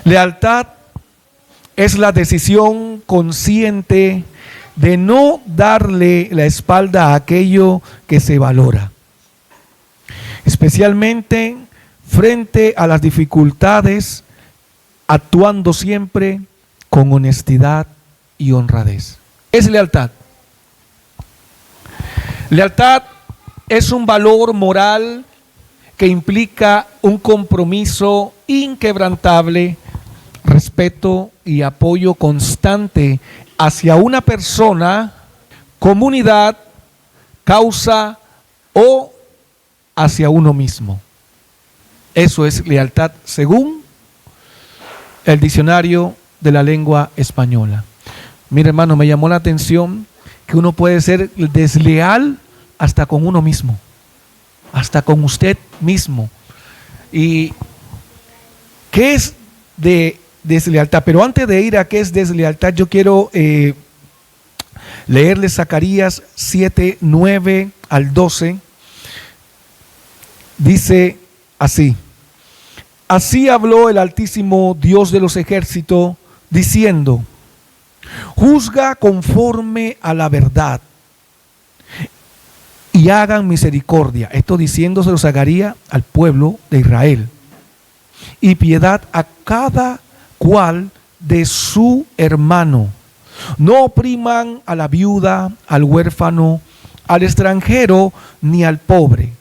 Lealtad es la decisión consciente de no darle la espalda a aquello que se valora, especialmente frente a las dificultades, actuando siempre con honestidad y honradez. Es lealtad. Lealtad es un valor moral que implica un compromiso inquebrantable, respeto y apoyo constante hacia una persona, comunidad, causa o hacia uno mismo. Eso es lealtad según el diccionario de la lengua española. Mire, hermano, me llamó la atención que uno puede ser desleal hasta con uno mismo, hasta con usted mismo. ¿Y qué es de deslealtad? Pero antes de ir a qué es deslealtad, yo quiero leerle Zacarías 7, 9 al 12. Dice así: así habló el Altísimo Dios de los ejércitos, diciendo: juzga conforme a la verdad y hagan misericordia. Esto diciéndoselo Zacarías al pueblo de Israel. Y piedad a cada cual de su hermano. No opriman a la viuda, al huérfano, al extranjero, ni al pobre.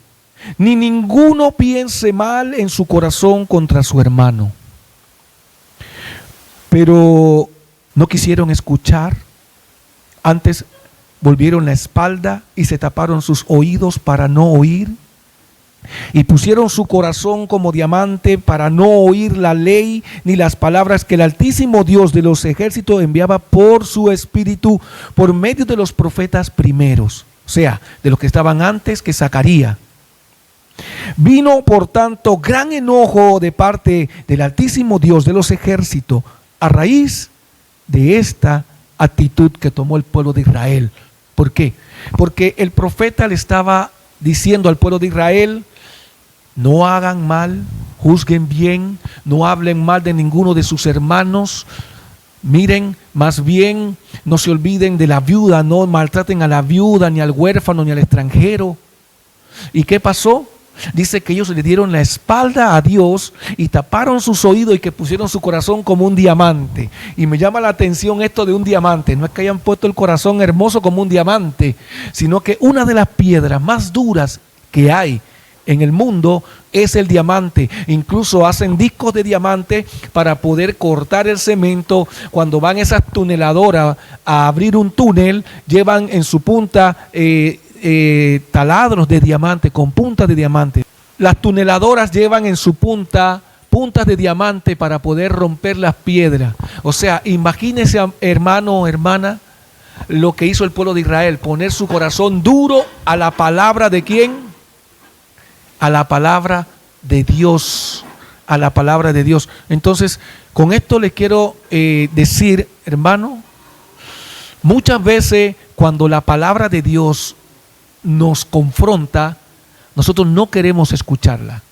Ni ninguno piense mal en su corazón contra su hermano. Pero no quisieron escuchar, antes volvieron la espalda y se taparon sus oídos para no oír, y pusieron su corazón como diamante para no oír la ley ni las palabras que el Altísimo Dios de los ejércitos enviaba por su espíritu por medio de los profetas primeros, o sea, de los que estaban antes que Zacarías. Vino por tanto gran enojo de parte del Altísimo Dios de los ejércitos a raíz de esta actitud que tomó el pueblo de Israel. ¿Por qué? Porque el profeta le estaba diciendo al pueblo de Israel: no hagan mal, juzguen bien, no hablen mal de ninguno de sus hermanos. Miren, más bien no se olviden de la viuda, no maltraten a la viuda, ni al huérfano, ni al extranjero. ¿Y qué pasó? Dice que ellos le dieron la espalda a Dios y taparon sus oídos y que pusieron su corazón como un diamante. Y me llama la atención esto de un diamante. No es que hayan puesto el corazón hermoso como un diamante, sino que una de las piedras más duras que hay en el mundo es el diamante. Incluso hacen discos de diamante para poder cortar el cemento. Cuando van esas tuneladoras a abrir un túnel, llevan en su punta taladros de diamante, con puntas de diamante. Las tuneladoras llevan en su puntas de diamante para poder romper las piedras. O sea, imagínese, hermano o hermana, lo que hizo el pueblo de Israel: poner su corazón duro a la palabra de ¿quién? A la palabra de Dios. A la palabra de Dios. Entonces, con esto les quiero decir, hermano, muchas veces cuando la palabra de Dios nos confronta, nosotros no queremos escucharla.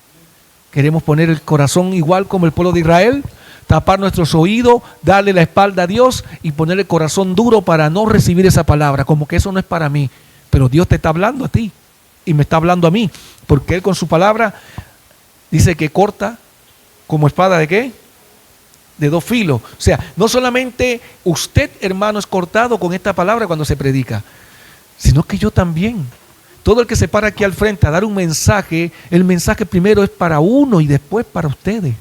Queremos poner el corazón igual como el pueblo de Israel, tapar nuestros oídos, darle la espalda a Dios y poner el corazón duro para no recibir esa palabra, como que eso no es para mí. Pero Dios te está hablando a ti y me está hablando a mí, porque Él con su palabra dice que corta como espada de ¿qué? De dos filos. O sea, no solamente usted, hermano, es cortado con esta palabra cuando se predica, sino que yo también. Todo el que se para aquí al frente a dar un mensaje, el mensaje primero es para uno y después para ustedes.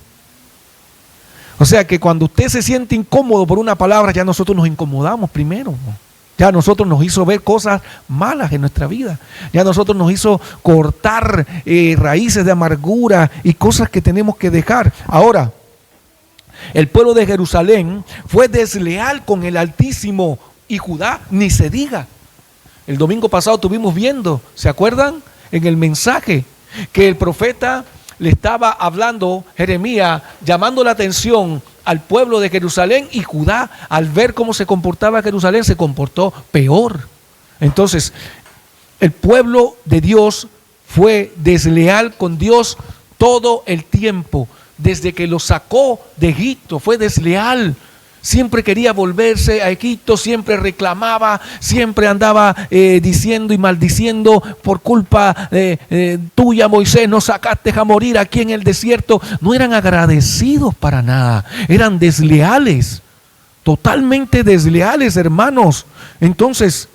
O sea que cuando usted se siente incómodo por una palabra, ya nosotros nos incomodamos primero. Ya nosotros nos hizo ver cosas malas en nuestra vida. Ya nosotros nos hizo cortar raíces de amargura y cosas que tenemos que dejar. Ahora, el pueblo de Jerusalén fue desleal con el Altísimo, y Judá ni se diga. El domingo pasado estuvimos viendo, ¿se acuerdan? En el mensaje que el profeta le estaba hablando, Jeremías, llamando la atención al pueblo de Jerusalén, y Judá, al ver cómo se comportaba Jerusalén, se comportó peor. Entonces, el pueblo de Dios fue desleal con Dios todo el tiempo. desde que lo sacó de Egipto, fue desleal. Siempre quería volverse a Egipto, siempre reclamaba, siempre andaba diciendo y maldiciendo: por culpa tuya, Moisés, nos sacaste a morir aquí en el desierto. No eran agradecidos para nada, eran desleales, totalmente desleales, hermanos. Entonces,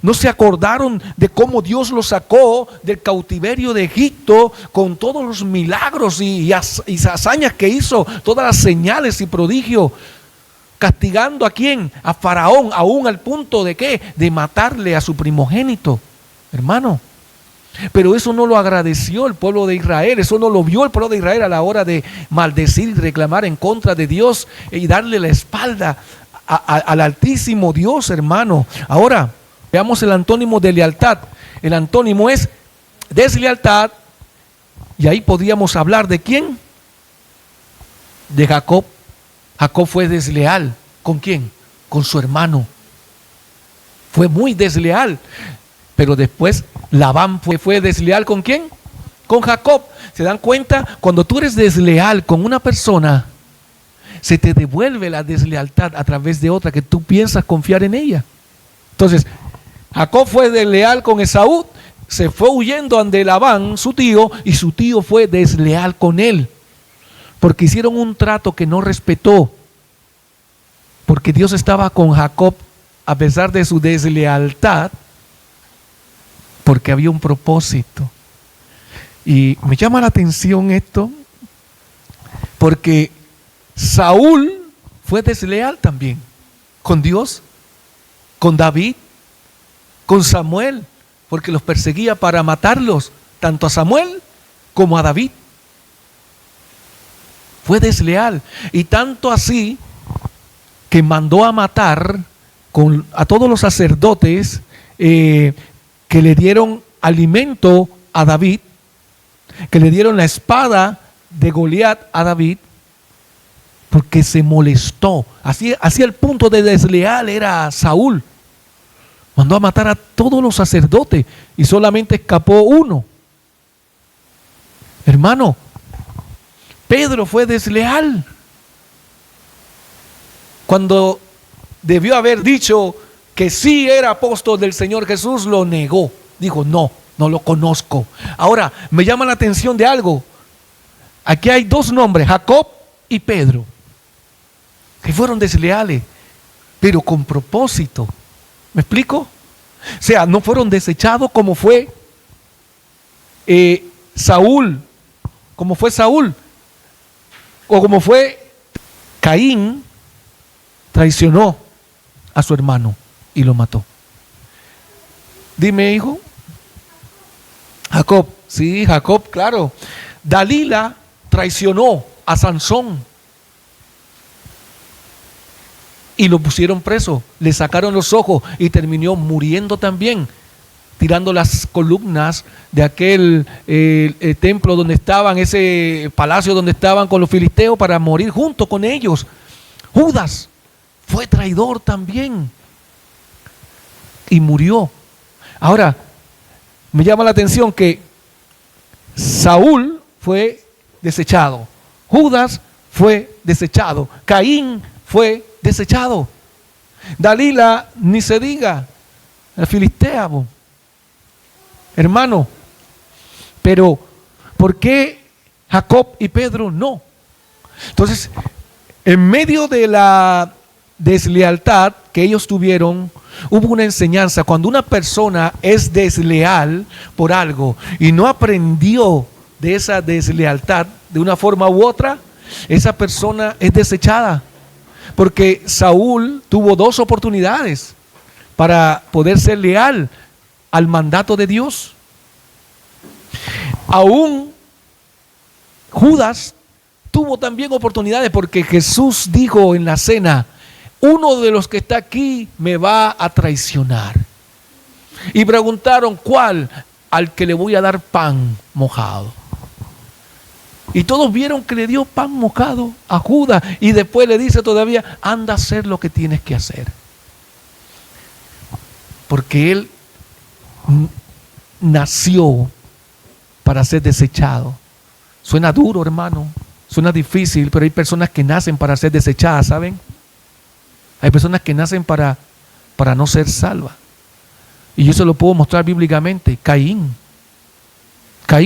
no se acordaron de cómo Dios los sacó del cautiverio de Egipto con todos los milagros y hazañas que hizo, todas las señales y prodigios, castigando ¿a quién? A Faraón, aún al punto de ¿qué? De matarle a su primogénito, hermano. Pero eso no lo agradeció el pueblo de Israel, eso no lo vio el pueblo de Israel a la hora de maldecir y reclamar en contra de Dios y darle la espalda al Altísimo Dios, hermano. Ahora, veamos el antónimo de lealtad. El antónimo es deslealtad, y ahí podríamos hablar de ¿quién? De Jacob. Jacob fue desleal. ¿Con quién? Con su hermano. Fue muy desleal. Pero después Labán fue desleal ¿con quién? Con Jacob. ¿Se dan cuenta? Cuando tú eres desleal con una persona, se te devuelve la deslealtad a través de otra que tú piensas confiar en ella. Entonces, Jacob fue desleal con Esaú, se fue huyendo ante Labán, su tío, y su tío fue desleal con él, porque hicieron un trato que no respetó, porque Dios estaba con Jacob a pesar de su deslealtad, porque había un propósito. Y me llama la atención esto, porque Saúl fue desleal también con Dios, con David, con Samuel, porque los perseguía para matarlos, tanto a Samuel como a David. Fue desleal, y tanto así que mandó a matar a todos los sacerdotes que le dieron alimento a David, que le dieron la espada de Goliat a David, porque se molestó. Así el punto de desleal era Saúl. Mandó a matar a todos los sacerdotes y solamente escapó uno. Hermano, Pedro fue desleal. Cuando debió haber dicho que sí era apóstol del Señor Jesús, lo negó. Dijo: no lo conozco. Ahora, me llama la atención de algo. Aquí hay dos nombres, Jacob y Pedro, que fueron desleales, pero con propósito. ¿Me explico? O sea, no fueron desechados como fue Saúl, o como fue Caín. Traicionó a su hermano y lo mató. Dime, hijo. Jacob, sí, Jacob, claro. Dalila traicionó a Sansón y lo pusieron preso, le sacaron los ojos y terminó muriendo también, tirando las columnas de aquel templo donde estaban, ese palacio donde estaban con los filisteos, para morir junto con ellos. Judas fue traidor también y murió. Ahora, me llama la atención que Saúl fue desechado, Judas fue desechado, Caín fue desechado, Dalila ni se diga, la filistea, hermano. Pero ¿por qué Jacob y Pedro no? Entonces, en medio de la deslealtad que ellos tuvieron, hubo una enseñanza. Cuando una persona es desleal por algo y no aprendió de esa deslealtad de una forma u otra, esa persona es desechada. Porque Saúl tuvo dos oportunidades para poder ser leal al mandato de Dios. Aún Judas tuvo también oportunidades, porque Jesús dijo en la cena: uno de los que está aquí me va a traicionar. Y preguntaron: ¿cuál? Al que le voy a dar pan mojado. Y todos vieron que le dio pan mojado a Judas, y después le dice todavía: anda a hacer lo que tienes que hacer. Porque él nació para ser desechado. Suena duro, hermano. Suena difícil, pero hay personas que nacen para ser desechadas, ¿saben? Hay personas que nacen para no ser salvas. Y yo se lo puedo mostrar bíblicamente. Caín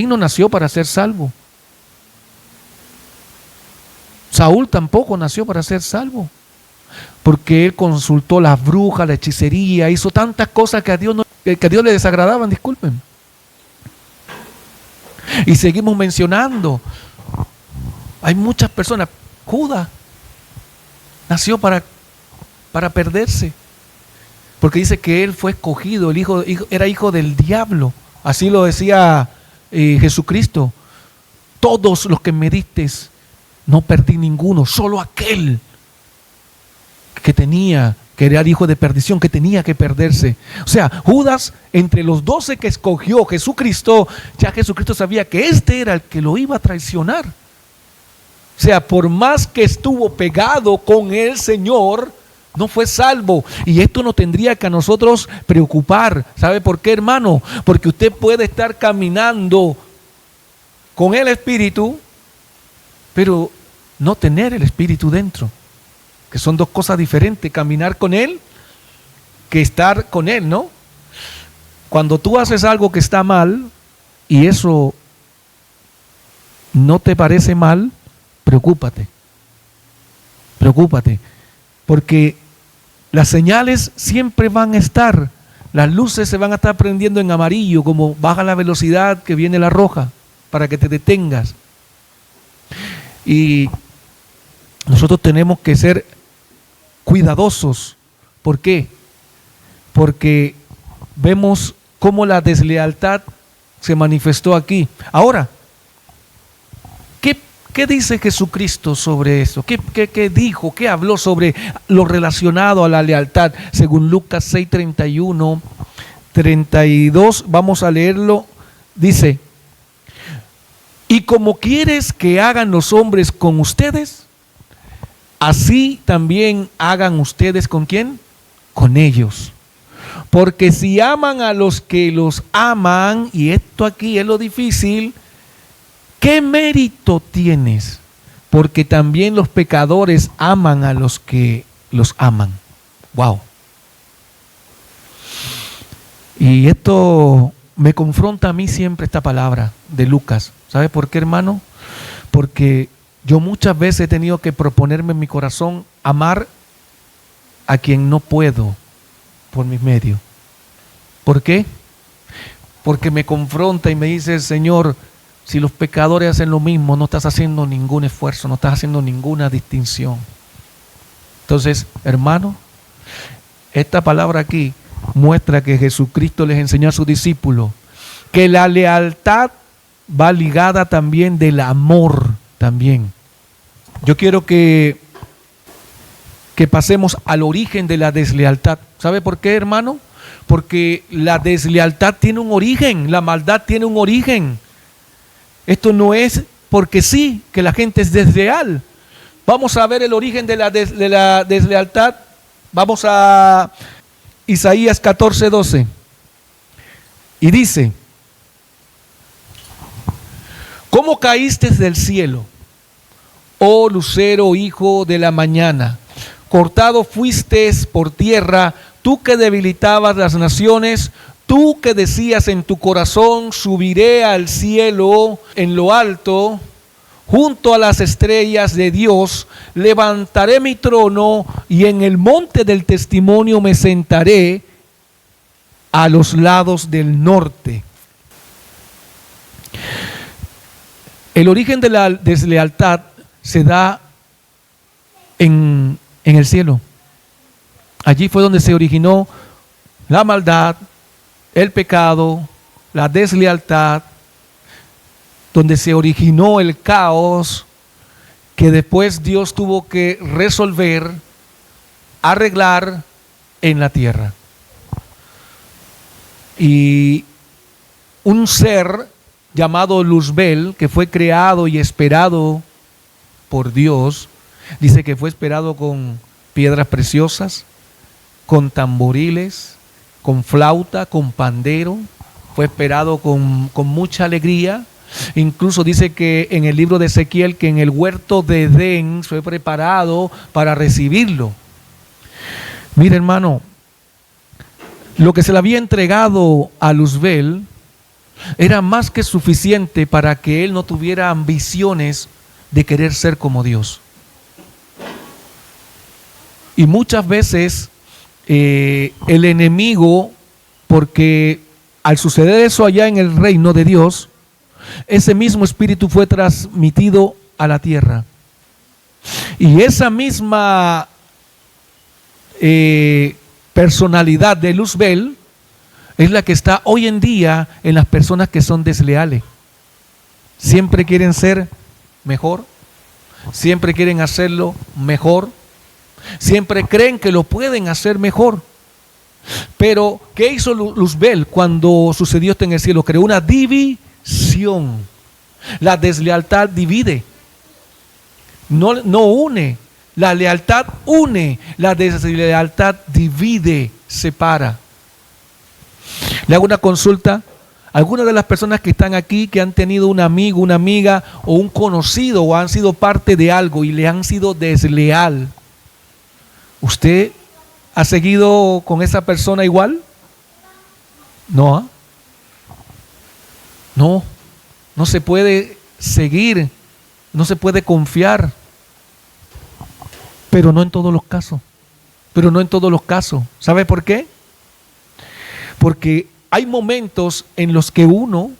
no nació para ser salvo. Saúl tampoco nació para ser salvo. Porque él consultó las brujas, la hechicería, hizo tantas cosas que a Dios le desagradaban, disculpen. Y seguimos mencionando. Hay muchas personas. Judas nació para perderse. Porque dice que él fue escogido, era hijo del diablo. Así lo decía Jesucristo. Todos los que me distes, no perdí ninguno, solo aquel que era el hijo de perdición, que tenía que perderse. O sea, Judas, entre los 12 que escogió Jesucristo, ya Jesucristo sabía que este era el que lo iba a traicionar. O sea, por más que estuvo pegado con el Señor, no fue salvo. Y esto nos tendría que a nosotros preocupar. ¿Sabe por qué, hermano? Porque usted puede estar caminando con el Espíritu, pero no tener el Espíritu dentro. Que son dos cosas diferentes, caminar con Él que estar con Él, ¿no? Cuando tú haces algo que está mal y eso no te parece mal, preocúpate, porque las señales siempre van a estar, las luces se van a estar prendiendo en amarillo, como baja la velocidad que viene la roja, para que te detengas. Y nosotros tenemos que ser cuidadosos. ¿Por qué? Porque vemos cómo la deslealtad se manifestó aquí. Ahora, ¿qué dice Jesucristo sobre eso? ¿Qué dijo? ¿Qué habló sobre lo relacionado a la lealtad? Según Lucas 6, 31, 32, vamos a leerlo. Dice: y como quieres que hagan los hombres con ustedes, así también hagan ustedes ¿con quién? Con ellos. Porque si aman a los que los aman, y esto aquí es lo difícil, ¿qué mérito tienes? Porque también los pecadores aman a los que los aman. Wow. Y esto me confronta a mí siempre, esta palabra de Lucas. ¿Sabe por qué, hermano? Porque yo muchas veces he tenido que proponerme en mi corazón amar a quien no puedo por mis medios. ¿Por qué? Porque me confronta y me dice: Señor, si los pecadores hacen lo mismo, no estás haciendo ningún esfuerzo, no estás haciendo ninguna distinción. Entonces, hermano, esta palabra aquí muestra que Jesucristo les enseñó a sus discípulos que la lealtad va ligada también del amor también. Yo quiero que pasemos al origen de la deslealtad. ¿Sabe por qué, hermano? Porque la deslealtad tiene un origen, la maldad tiene un origen. Esto no es porque sí que la gente es desleal. Vamos a ver el origen de la deslealtad. Vamos a Isaías 14, 12. Y dice: ¿cómo caíste del cielo, oh lucero, hijo de la mañana? Cortado fuiste por tierra, tú que debilitabas las naciones, tú que decías en tu corazón: subiré al cielo en lo alto, junto a las estrellas de Dios, levantaré mi trono y en el monte del testimonio me sentaré a los lados del norte. El origen de la deslealtad se da en el cielo. Allí fue donde se originó la maldad, el pecado, la deslealtad, donde se originó el caos que después Dios tuvo que resolver, arreglar en la tierra. Y un ser llamado Luzbel, que fue creado y esperado por Dios, dice que fue esperado con piedras preciosas, con tamboriles, con flauta, con pandero, fue esperado con mucha alegría, Incluso dice que en el libro de Ezequiel que en el huerto de Edén fue preparado para recibirlo. Mire, hermano, lo que se le había entregado a Luzbel era más que suficiente para que él no tuviera ambiciones de querer ser como Dios. Y muchas veces el enemigo, porque al suceder eso allá en el reino de Dios, ese mismo espíritu fue transmitido a la tierra. Y esa misma personalidad de Luzbel es la que está hoy en día en las personas que son desleales. Siempre quieren ser mejor, siempre quieren hacerlo mejor, siempre creen que lo pueden hacer mejor. Pero, ¿qué hizo Luzbel cuando sucedió esto en el cielo? Creó una división. La deslealtad divide, no une. La lealtad une, la deslealtad divide, separa. Le hago una consulta. Algunas de las personas que están aquí, que han tenido un amigo, una amiga o un conocido o han sido parte de algo y le han sido desleal, ¿usted ha seguido con esa persona igual? No, no se puede seguir, no se puede confiar, pero no en todos los casos. ¿Sabe por qué? Porque hay momentos en los que uno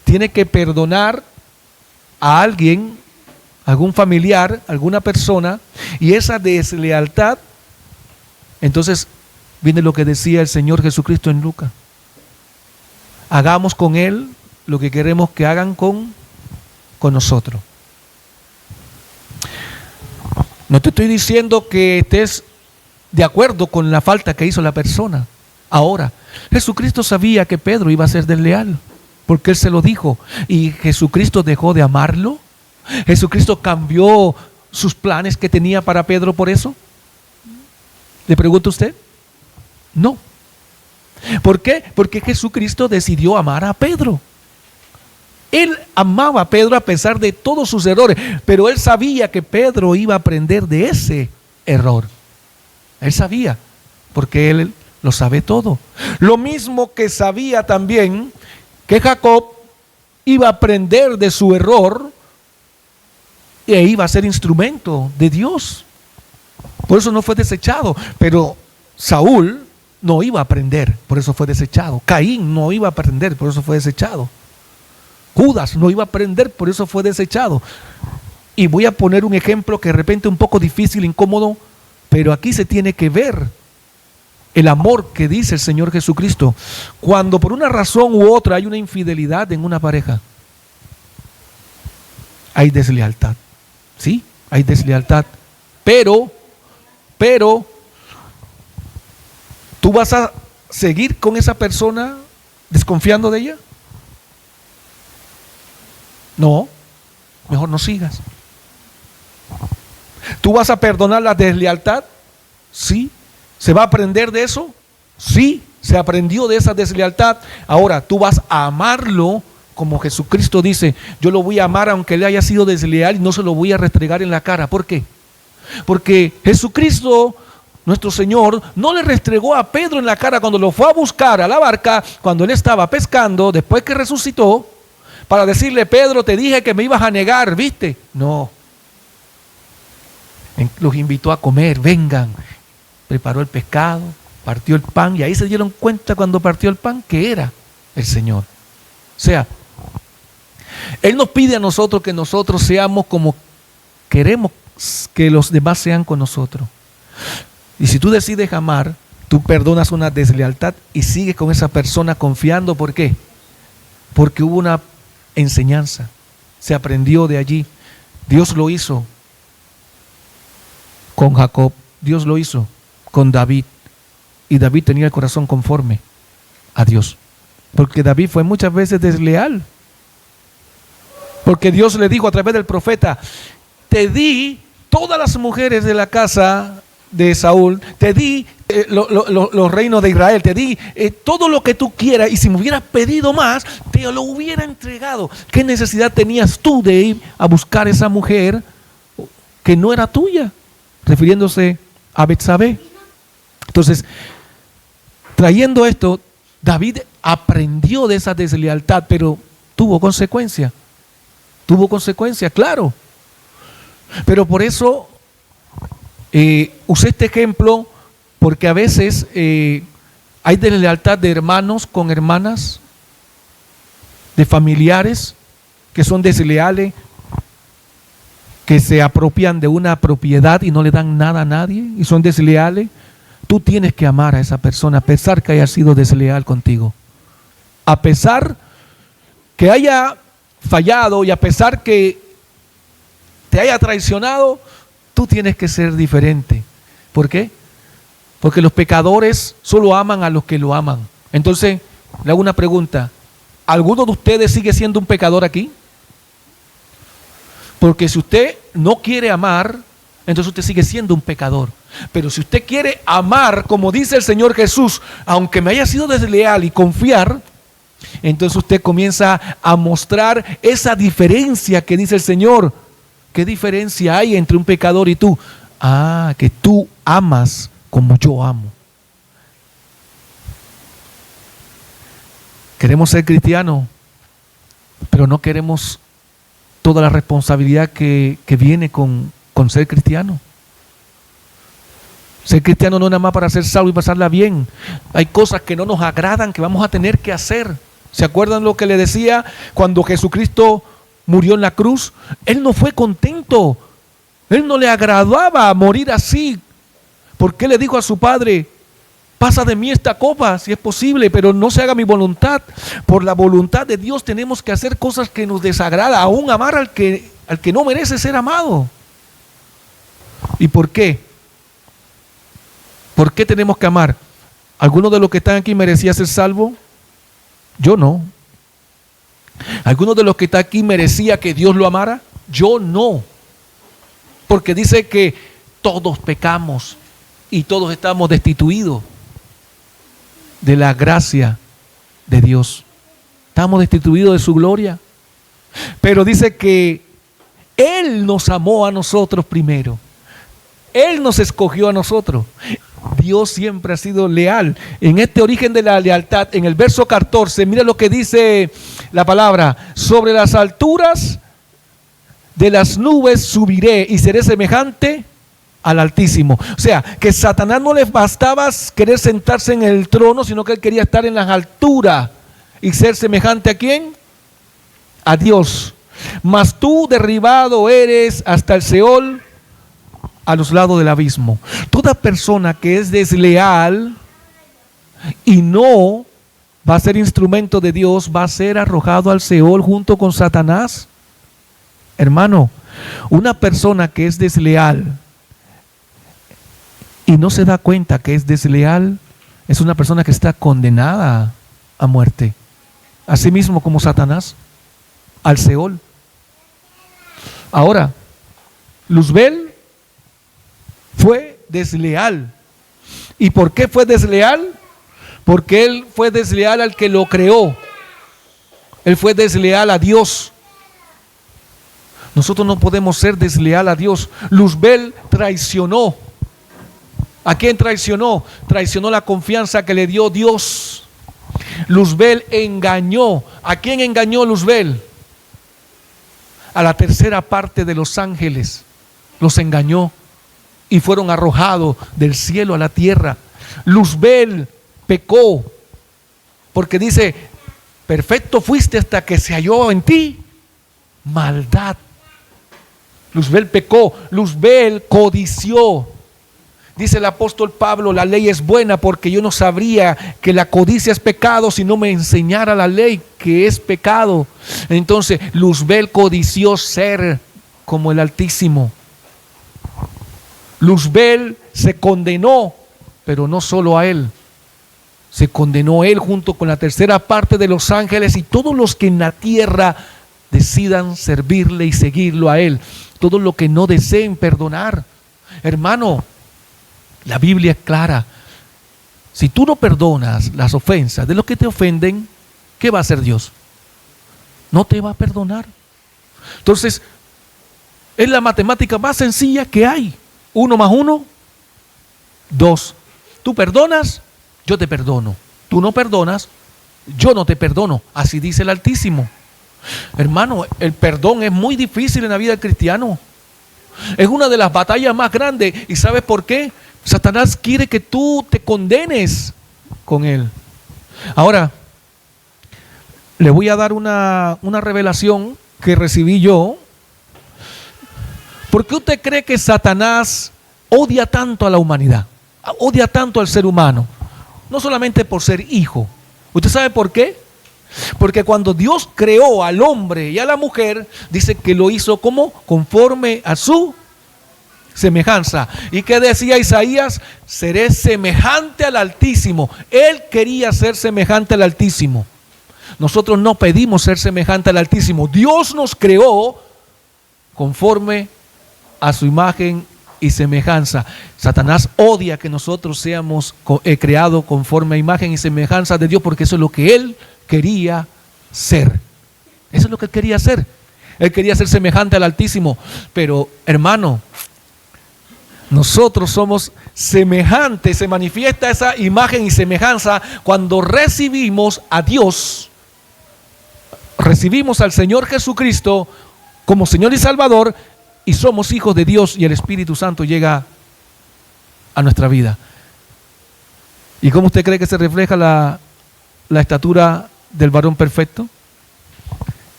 tiene que perdonar a alguien, algún familiar, alguna persona, y esa deslealtad, entonces viene lo que decía el Señor Jesucristo en Lucas: hagamos con él lo que queremos que hagan con nosotros. No te estoy diciendo que estés de acuerdo con la falta que hizo la persona. Ahora, Jesucristo sabía que Pedro iba a ser desleal, porque él se lo dijo. ¿Y Jesucristo dejó de amarlo? ¿Jesucristo cambió sus planes que tenía para Pedro por eso? ¿Le pregunta usted? No. ¿Por qué? Porque Jesucristo decidió amar a Pedro. Él amaba a Pedro a pesar de todos sus errores, pero él sabía que Pedro iba a aprender de ese error. Él sabía, porque él lo sabe todo. Lo mismo que sabía también que Jacob iba a aprender de su error e iba a ser instrumento de Dios. Por eso no fue desechado. Pero Saúl no iba a aprender, por eso fue desechado. Caín no iba a aprender, por eso fue desechado. Judas no iba a aprender, por eso fue desechado. Y voy a poner un ejemplo que de repente es un poco difícil, incómodo, pero aquí se tiene que ver el amor que dice el Señor Jesucristo. Cuando por una razón u otra hay una infidelidad en una pareja, hay deslealtad. Sí, hay deslealtad. Pero, ¿tú vas a seguir con esa persona desconfiando de ella? No, mejor no sigas. ¿Tú vas a perdonar la deslealtad? Sí. ¿Se va a aprender de eso? Sí, se aprendió de esa deslealtad. Ahora, tú vas a amarlo como Jesucristo dice: yo lo voy a amar aunque él haya sido desleal y no se lo voy a restregar en la cara. ¿Por qué? Porque Jesucristo, nuestro Señor, no le restregó a Pedro en la cara cuando lo fue a buscar a la barca, cuando él estaba pescando, después que resucitó, para decirle: Pedro, te dije que me ibas a negar, ¿viste? No. Los invitó a comer, vengan. Preparó el pescado, partió el pan, y ahí se dieron cuenta cuando partió el pan que era el Señor. O sea, Él nos pide a nosotros que nosotros seamos como queremos que los demás sean con nosotros. Y si tú decides amar, tú perdonas una deslealtad y sigues con esa persona confiando. ¿Por qué? Porque hubo una enseñanza, se aprendió de allí. Dios lo hizo con Jacob, Dios lo hizo con David, y David tenía el corazón conforme a Dios, porque David fue muchas veces desleal, porque Dios le dijo a través del profeta: te di todas las mujeres de la casa de Saúl, te di los reinos de Israel, te di todo lo que tú quieras, y si me hubieras pedido más, te lo hubiera entregado. ¿Qué necesidad tenías tú de ir a buscar esa mujer que no era tuya? Refiriéndose a Betsabé. Entonces, trayendo esto, David aprendió de esa deslealtad, pero tuvo consecuencia. Tuvo consecuencia, claro. Pero por eso usé este ejemplo, porque a veces hay deslealtad de hermanos con hermanas, de familiares que son desleales, que se apropian de una propiedad y no le dan nada a nadie y son desleales. Tú tienes que amar a esa persona a pesar que haya sido desleal contigo. A pesar que haya fallado y a pesar que te haya traicionado, tú tienes que ser diferente. ¿Por qué? Porque los pecadores solo aman a los que lo aman. Entonces, le hago una pregunta. ¿Alguno de ustedes sigue siendo un pecador aquí? Porque si usted no quiere amar, entonces usted sigue siendo un pecador. Pero si usted quiere amar, como dice el Señor Jesús, aunque me haya sido desleal, y confiar, entonces usted comienza a mostrar esa diferencia que dice el Señor. ¿Qué diferencia hay entre un pecador y tú? Ah, que tú amas como yo amo. Queremos ser cristianos, pero no queremos toda la responsabilidad que viene con ser cristiano. Ser cristiano no es nada más para ser salvo y pasarla bien. Hay cosas que no nos agradan que vamos a tener que hacer. ¿Se acuerdan lo que le decía cuando Jesucristo murió en la cruz? Él no fue contento. Él no le agradaba morir así. ¿Por qué le dijo a su Padre: pasa de mí esta copa si es posible, pero no se haga mi voluntad? Por la voluntad de Dios tenemos que hacer cosas que nos desagrada, aún amar al que no merece ser amado. ¿Y por qué? ¿Por qué tenemos que amar? ¿Alguno de los que están aquí merecía ser salvo? Yo no. ¿Alguno de los que está aquí merecía que Dios lo amara? Yo no. Porque dice que todos pecamos y todos estamos destituidos de la gracia de Dios. Estamos destituidos de su gloria. Pero dice que Él nos amó a nosotros primero. Él nos escogió a nosotros. Dios siempre ha sido leal. En este origen de la lealtad, en el verso 14, mira lo que dice la palabra: sobre las alturas de las nubes subiré y seré semejante al Altísimo. O sea, que Satanás no le bastaba querer sentarse en el trono, sino que él quería estar en las alturas y ser semejante ¿a quién? A Dios. Mas tú derribado eres hasta el Seol, a los lados del abismo. Toda persona que es desleal y no va a ser instrumento de Dios, va a ser arrojado al Seol junto con Satanás. Hermano, una persona que es desleal y no se da cuenta que es desleal, es una persona que está condenada a muerte. Asimismo como Satanás, al Seol. Ahora, Luzbel fue desleal. ¿Y por qué fue desleal? Porque él fue desleal al que lo creó. Él fue desleal a Dios. Nosotros no podemos ser desleal a Dios. Luzbel traicionó. ¿A quién traicionó? Traicionó la confianza que le dio Dios. Luzbel engañó. ¿A quién engañó Luzbel? A la tercera parte de los ángeles. Los engañó y fueron arrojados del cielo a la tierra. Luzbel pecó porque dice: perfecto fuiste hasta que se halló en ti maldad. Luzbel pecó. Luzbel codició. Dice el apóstol Pablo: la ley es buena, porque yo no sabría que la codicia es pecado si no me enseñara la ley que es pecado. Entonces Luzbel codició ser como el Altísimo. Luzbel se condenó, pero no solo a él. Se condenó él junto con la tercera parte de los ángeles y todos los que en la tierra decidan servirle y seguirlo a él. Todos los que no deseen perdonar. Hermano, La Biblia es clara. Si tú no perdonas las ofensas de los que te ofenden, ¿qué va a hacer Dios? No te va a perdonar. Entonces, es la matemática más sencilla que hay. 1 más 1, 2. Tú perdonas, yo te perdono. Tú no perdonas, yo no te perdono. Así dice el Altísimo. Hermano, el perdón es muy difícil en la vida del cristiano. Es una de las batallas más grandes. ¿Y sabes por qué? Satanás quiere que tú te condenes con él. Ahora, le voy a dar una revelación que recibí yo. ¿Por qué usted cree que Satanás odia tanto a la humanidad? Odia tanto al ser humano. No solamente por ser hijo. ¿Usted sabe por qué? Porque cuando Dios creó al hombre y a la mujer, dice que lo hizo como conforme a su semejanza. ¿Y qué decía Isaías? Seré semejante al Altísimo. Él quería ser semejante al Altísimo. Nosotros no pedimos ser semejante al Altísimo. Dios nos creó conforme a su imagen y semejanza. Satanás odia que nosotros seamos creados conforme a imagen y semejanza de Dios, porque eso es lo que él quería ser. Eso es lo que él quería ser. Él quería ser semejante al Altísimo. Pero, hermano, nosotros somos semejantes. Se manifiesta esa imagen y semejanza cuando recibimos a Dios. Recibimos al Señor Jesucristo como Señor y Salvador, y somos hijos de Dios, y el Espíritu Santo llega a nuestra vida. ¿Y cómo usted cree que se refleja la estatura del varón perfecto?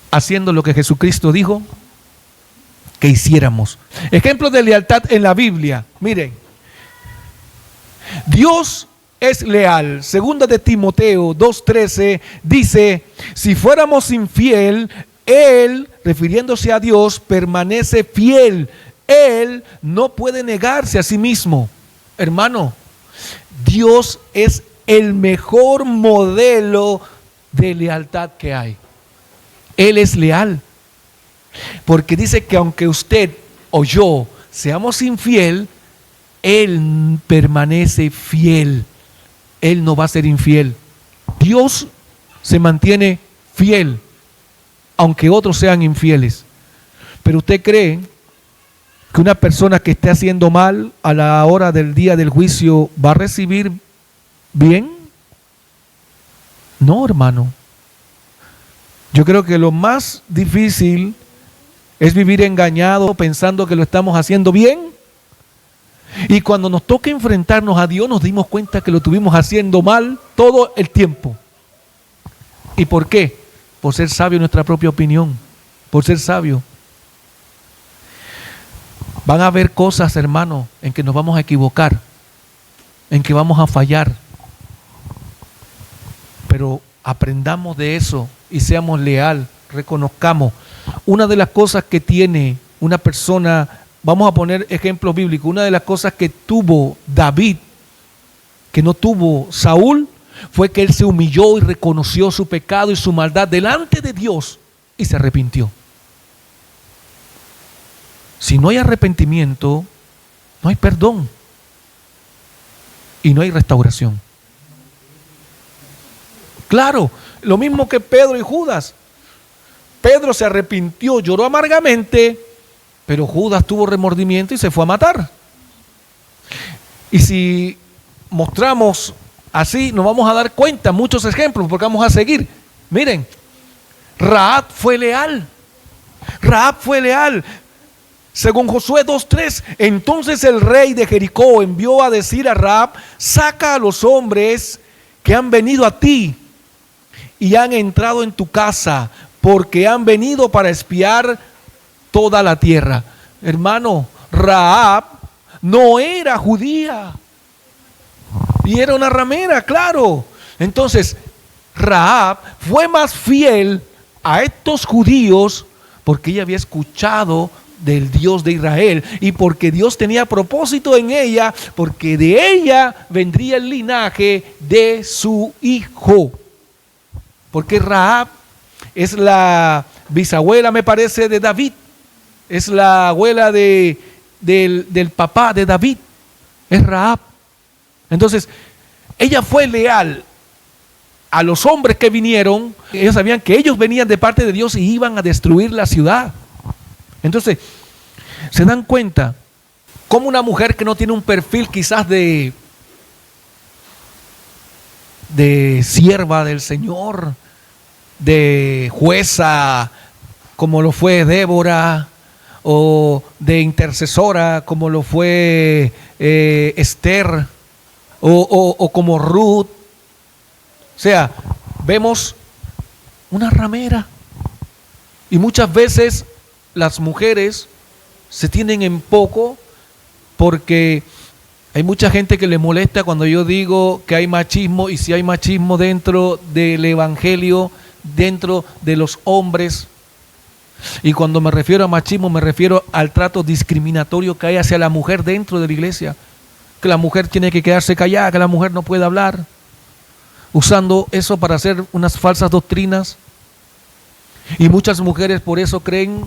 Haciendo lo que Jesucristo dijo que hiciéramos. Ejemplos de lealtad en la Biblia. Miren, Dios es leal. Segunda de Timoteo 2:13 dice: si fuéramos infiel, Él, refiriéndose a Dios, permanece fiel. Él no puede negarse a sí mismo. Hermano, Dios es el mejor modelo de lealtad que hay. Él es leal. Porque dice que aunque usted o yo seamos infiel, Él permanece fiel. Él no va a ser infiel. Dios se mantiene fiel, aunque otros sean infieles. Pero usted cree que una persona que esté haciendo mal a la hora del día del juicio va a recibir bien? No, hermano. Yo creo que lo más difícil es vivir engañado pensando que lo estamos haciendo bien. Y cuando nos toca enfrentarnos a Dios, nos dimos cuenta que lo estuvimos haciendo mal todo el tiempo. ¿Y por qué? Por ser sabio en nuestra propia opinión. Por ser sabio. Van a haber cosas, hermano, en que nos vamos a equivocar, en que vamos a fallar. Pero aprendamos de eso y seamos leal, reconozcamos. Una de las cosas que tiene una persona, vamos a poner ejemplos bíblicos, una de las cosas que tuvo David, que no tuvo Saúl, fue que él se humilló y reconoció su pecado y su maldad delante de Dios y se arrepintió. Si no hay arrepentimiento, no hay perdón y no hay restauración. Claro, lo mismo que Pedro y Judas. Pedro se arrepintió, lloró amargamente, pero Judas tuvo remordimiento y se fue a matar. Y si mostramos así, nos vamos a dar cuenta, muchos ejemplos, porque vamos a seguir. Miren, Rahab fue leal. Rahab fue leal. Según Josué 2:3, entonces el rey de Jericó envió a decir a Rahab: saca a los hombres que han venido a ti y han entrado en tu casa, porque han venido para espiar toda la tierra. Hermano, Rahab no era judía y era una ramera, claro. Entonces, Rahab fue más fiel a estos judíos porque ella había escuchado del Dios de Israel y porque Dios tenía propósito en ella, porque de ella vendría el linaje de su hijo. Porque Rahab es la bisabuela, me parece, de David. Es la abuela del papá de David. Es Rahab. Entonces, ella fue leal a los hombres que vinieron. Ellos sabían que ellos venían de parte de Dios y iban a destruir la ciudad. Entonces, se dan cuenta cómo una mujer que no tiene un perfil quizás de sierva del Señor, de jueza, como lo fue Débora, o de intercesora, como lo fue Esther, o como Ruth. O sea, vemos una ramera. Y muchas veces las mujeres se tienen en poco porque hay mucha gente que le molesta cuando yo digo que hay machismo, y si hay machismo dentro del evangelio, dentro de los hombres. Y cuando me refiero a machismo, me refiero al trato discriminatorio que hay hacia la mujer dentro de la iglesia. Que la mujer tiene que quedarse callada, que la mujer no puede hablar, usando eso para hacer unas falsas doctrinas. Y muchas mujeres por eso creen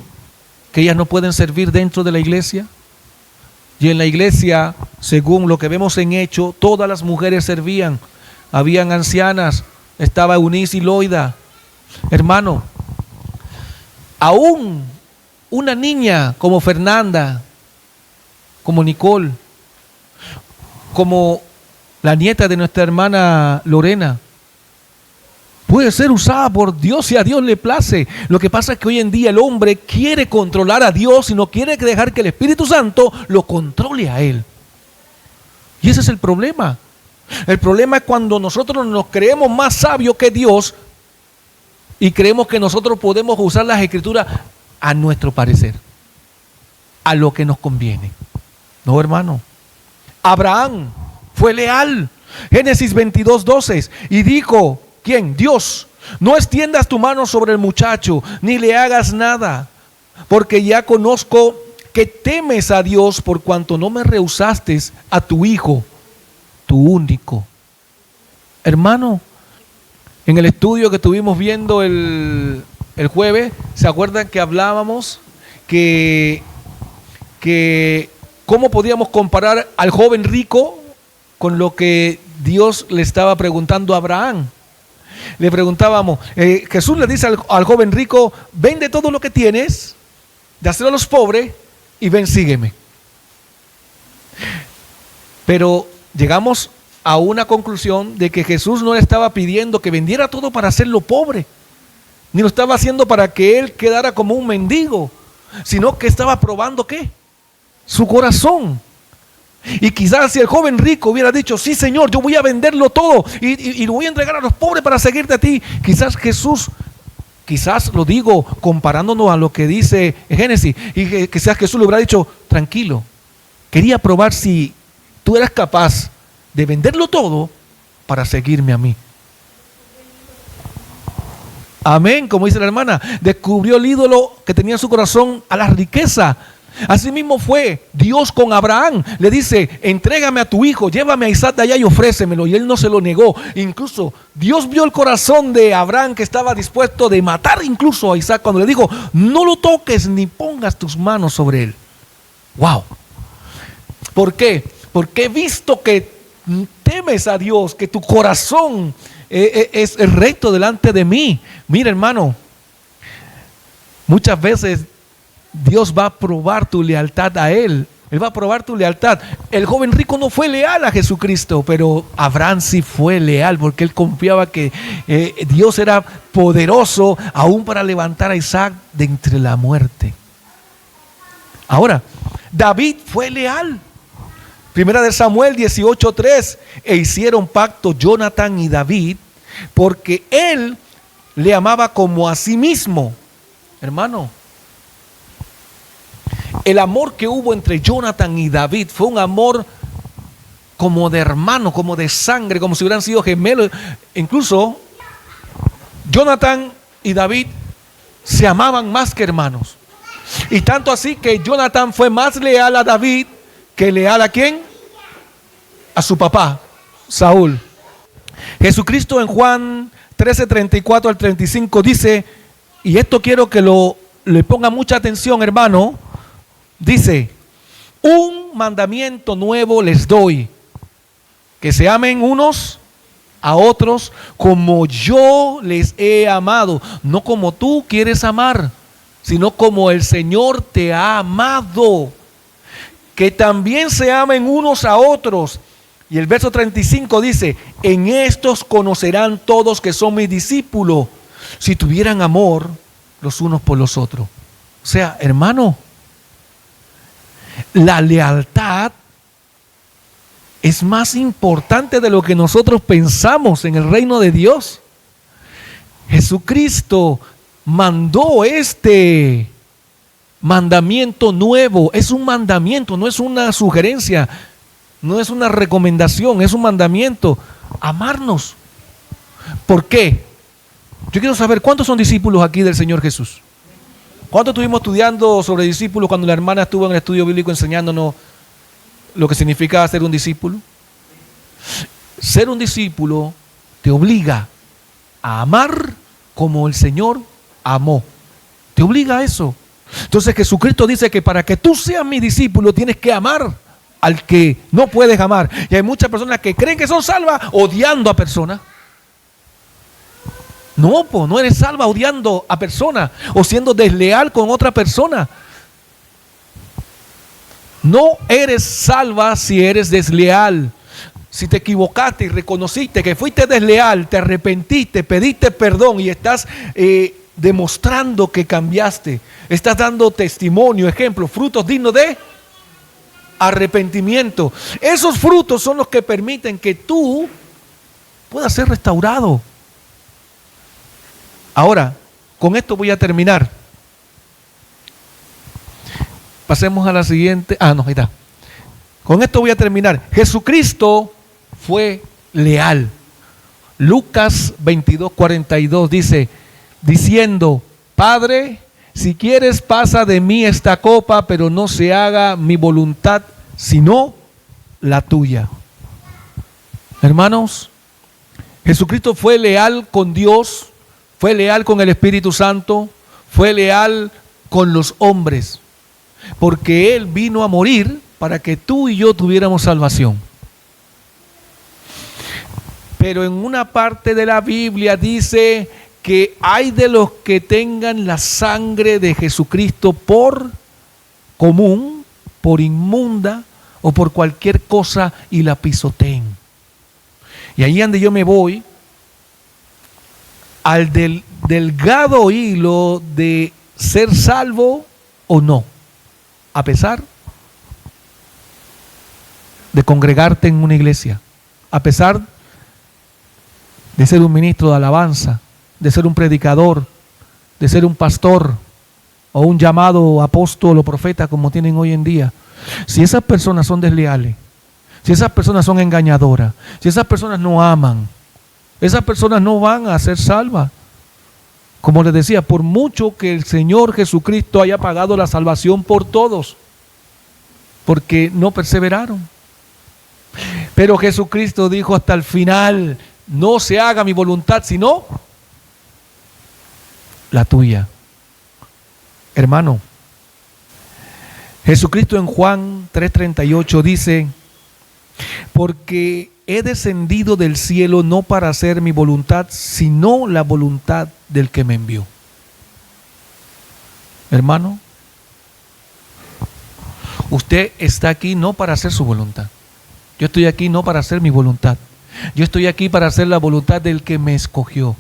que ellas no pueden servir dentro de la iglesia. Y en la iglesia, según lo que vemos en Hechos, todas las mujeres servían. Habían ancianas, estaba Eunice y Loida. Hermano, aún una niña como Fernanda, como Nicole, como la nieta de nuestra hermana Lorena, puede ser usada por Dios si a Dios le place. Lo que pasa es que hoy en día el hombre quiere controlar a Dios y no quiere dejar que el Espíritu Santo lo controle a él. Y ese es el problema. El problema es cuando nosotros nos creemos más sabios que Dios y creemos que nosotros podemos usar las Escrituras a nuestro parecer, a lo que nos conviene. No, hermano. Abraham fue leal. Génesis 22:12. Y dijo, ¿quién? Dios: no extiendas tu mano sobre el muchacho, ni le hagas nada, porque ya conozco que temes a Dios, por cuanto no me rehusaste a tu hijo, tu único. Hermano, en el estudio que estuvimos viendo el jueves, ¿se acuerdan que hablábamos que cómo podíamos comparar al joven rico con lo que Dios le estaba preguntando a Abraham? Le preguntábamos, Jesús le dice al joven rico: vende todo lo que tienes, dáselo a los pobres y ven, sígueme. Pero llegamos a una conclusión de que Jesús no le estaba pidiendo que vendiera todo para hacerlo pobre, ni lo estaba haciendo para que él quedara como un mendigo, sino que estaba probando ¿qué? Su corazón. Y quizás si el joven rico hubiera dicho: sí, Señor, yo voy a venderlo todo y lo voy a entregar a los pobres para seguirte a ti, quizás Jesús, quizás lo digo comparándonos a lo que dice Génesis, y quizás Jesús le hubiera dicho: tranquilo, quería probar si tú eras capaz de venderlo todo para seguirme a mí. Amén, como dice la hermana, descubrió el ídolo que tenía en su corazón a la riqueza. Así mismo fue Dios con Abraham. Le dice: entrégame a tu hijo, llévame a Isaac de allá y ofrécemelo. Y él no se lo negó. Incluso Dios vio el corazón de Abraham, que estaba dispuesto de matar incluso a Isaac, cuando le dijo: no lo toques ni pongas tus manos sobre él. Wow. ¿Por qué? Porque he visto que temes a Dios, que tu corazón es recto delante de mí. Mira, hermano, muchas veces Dios va a probar tu lealtad a Él. Él va a probar tu lealtad. El joven rico no fue leal a Jesucristo, pero Abraham sí fue leal, porque él confiaba que Dios era poderoso aún para levantar a Isaac de entre la muerte. Ahora, David fue leal. Primera de Samuel 18:3. E hicieron pacto Jonathan y David, porque él le amaba como a sí mismo. Hermano, el amor que hubo entre Jonathan y David fue un amor como de hermano, como de sangre, como si hubieran sido gemelos. Incluso Jonathan y David se amaban más que hermanos. Y tanto así que Jonathan fue más leal a David que leal ¿a quién? A su papá, Saúl. Jesucristo en Juan 13:34 al 35 dice, y esto quiero que le ponga mucha atención, hermano. Dice: un mandamiento nuevo les doy, que se amen unos a otros como yo les he amado, no como tú quieres amar, sino como el Señor te ha amado. Que también se amen unos a otros. Y el verso 35 dice, en estos conocerán todos que son mis discípulos, si tuvieran amor los unos por los otros. O sea, hermano, la lealtad es más importante de lo que nosotros pensamos en el reino de Dios. Jesucristo mandó este mandamiento nuevo. Es un mandamiento, no es una sugerencia, no es una recomendación, es un mandamiento. Amarnos. ¿Por qué? Yo quiero saber cuántos son discípulos aquí del Señor Jesús. ¿Cuántos estuvimos estudiando sobre discípulos cuando la hermana estuvo en el estudio bíblico enseñándonos lo que significa ser un discípulo? Ser un discípulo te obliga a amar como el Señor amó. Te obliga a eso. Entonces Jesucristo dice que para que tú seas mi discípulo tienes que amar al que no puedes amar. Y hay muchas personas que creen que son salvas odiando a personas. No, no eres salva odiando a personas o siendo desleal con otra persona. No eres salva si eres desleal. Si te equivocaste y reconociste que fuiste desleal, te arrepentiste, pediste perdón y estás demostrando que cambiaste, estás dando testimonio, ejemplo, frutos dignos de arrepentimiento. Esos frutos son los que permiten que tú puedas ser restaurado. Ahora, con esto voy a terminar. Pasemos a la siguiente. Ahí está. Con esto voy a terminar. Jesucristo fue leal. Lucas 22:42 dice, diciendo, Padre, si quieres pasa de mí esta copa, pero no se haga mi voluntad, sino la tuya. Hermanos, Jesucristo fue leal con Dios, fue leal con el Espíritu Santo, fue leal con los hombres, porque Él vino a morir para que tú y yo tuviéramos salvación. Pero en una parte de la Biblia dice que hay de los que tengan la sangre de Jesucristo por común, por inmunda o por cualquier cosa y la pisoteen. Y ahí donde yo me voy al delgado hilo de ser salvo o no, a pesar de congregarte en una iglesia, a pesar de ser un ministro de alabanza, de ser un predicador, de ser un pastor o un llamado apóstol o profeta como tienen hoy en día. Si esas personas son desleales, si esas personas son engañadoras, si esas personas no aman, esas personas no van a ser salvas. Como les decía, por mucho que el Señor Jesucristo haya pagado la salvación por todos, porque no perseveraron. Pero Jesucristo dijo hasta el final, no se haga mi voluntad, sino la tuya. Hermano, Jesucristo en Juan 3:38 dice, porque he descendido del cielo no para hacer mi voluntad, sino la voluntad del que me envió. Hermano, usted está aquí no para hacer su voluntad. Yo estoy aquí no para hacer mi voluntad. Yo estoy aquí para hacer la voluntad del que me escogió.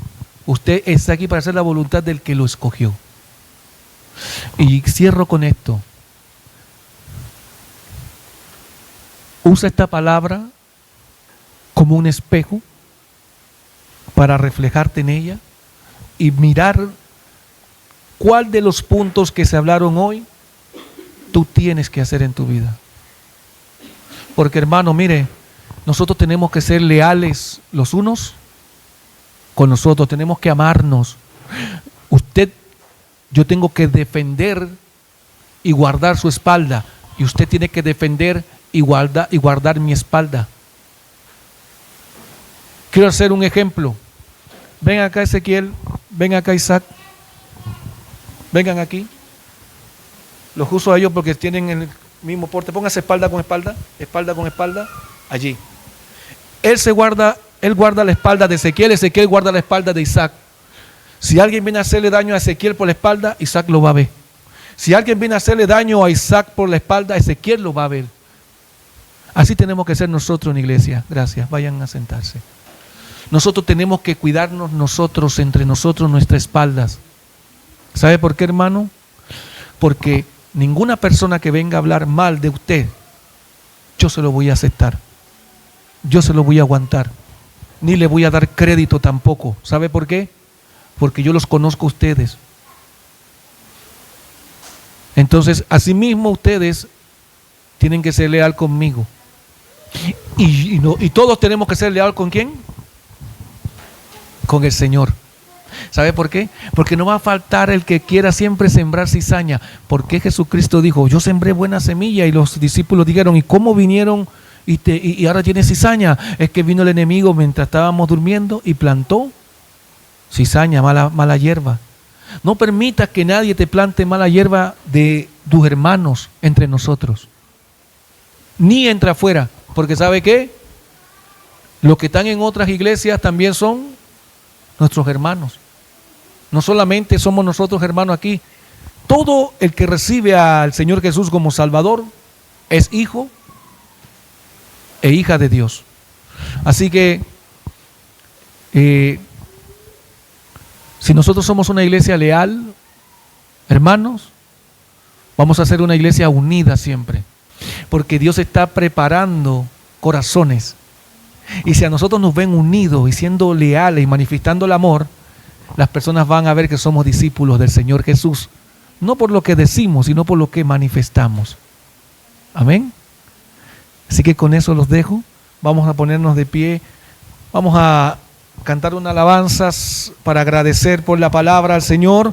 Usted está aquí para hacer la voluntad del que lo escogió. Y cierro con esto. Usa esta palabra como un espejo para reflejarte en ella y mirar cuál de los puntos que se hablaron hoy tú tienes que hacer en tu vida. Porque hermano, mire, nosotros tenemos que ser leales los unos con los otros, tenemos que amarnos. Yo tengo que defender y guardar su espalda, y usted tiene que defender y guardar mi espalda. Quiero hacer un ejemplo. Ven acá Ezequiel, ven acá Isaac, vengan aquí. Los uso a ellos porque tienen el mismo porte. Póngase espalda con espalda, espalda con espalda, allí. Él guarda la espalda de Ezequiel, Ezequiel guarda la espalda de Isaac. Si alguien viene a hacerle daño a Ezequiel por la espalda, Isaac lo va a ver. Si alguien viene a hacerle daño a Isaac por la espalda, Ezequiel lo va a ver. Así tenemos que ser nosotros en la iglesia. Gracias, vayan a sentarse. Nosotros tenemos que cuidarnos nosotros, entre nosotros, nuestras espaldas. ¿Sabe por qué, hermano? Porque ninguna persona que venga a hablar mal de usted, yo se lo voy a aceptar. Yo se lo voy a aguantar. Ni le voy a dar crédito tampoco. ¿Sabe por qué? Porque yo los conozco a ustedes. Entonces, asimismo ustedes tienen que ser leal conmigo. Y todos tenemos que ser leal ¿con quién? Con el Señor. ¿Sabe por qué? Porque no va a faltar el que quiera siempre sembrar cizaña. Porque Jesucristo dijo, yo sembré buena semilla, y los discípulos dijeron, ¿y cómo vinieron y ahora tiene cizaña? Es que vino el enemigo mientras estábamos durmiendo y plantó cizaña, mala hierba. No permitas que nadie te plante mala hierba de tus hermanos entre nosotros. Ni entre afuera. Porque ¿sabe qué? Los que están en otras iglesias también son nuestros hermanos. No solamente somos nosotros hermanos aquí. Todo el que recibe al Señor Jesús como Salvador es hijo e hija de Dios. Así que si nosotros somos una iglesia leal, hermanos, vamos a ser una iglesia unida siempre. Porque Dios está preparando corazones. Y si a nosotros nos ven unidos y siendo leales y manifestando el amor, las personas van a ver que somos discípulos del Señor Jesús. No por lo que decimos, sino por lo que manifestamos. Amén. Así que con eso los dejo. Vamos a ponernos de pie. Vamos a cantar una alabanza para agradecer por la palabra al Señor.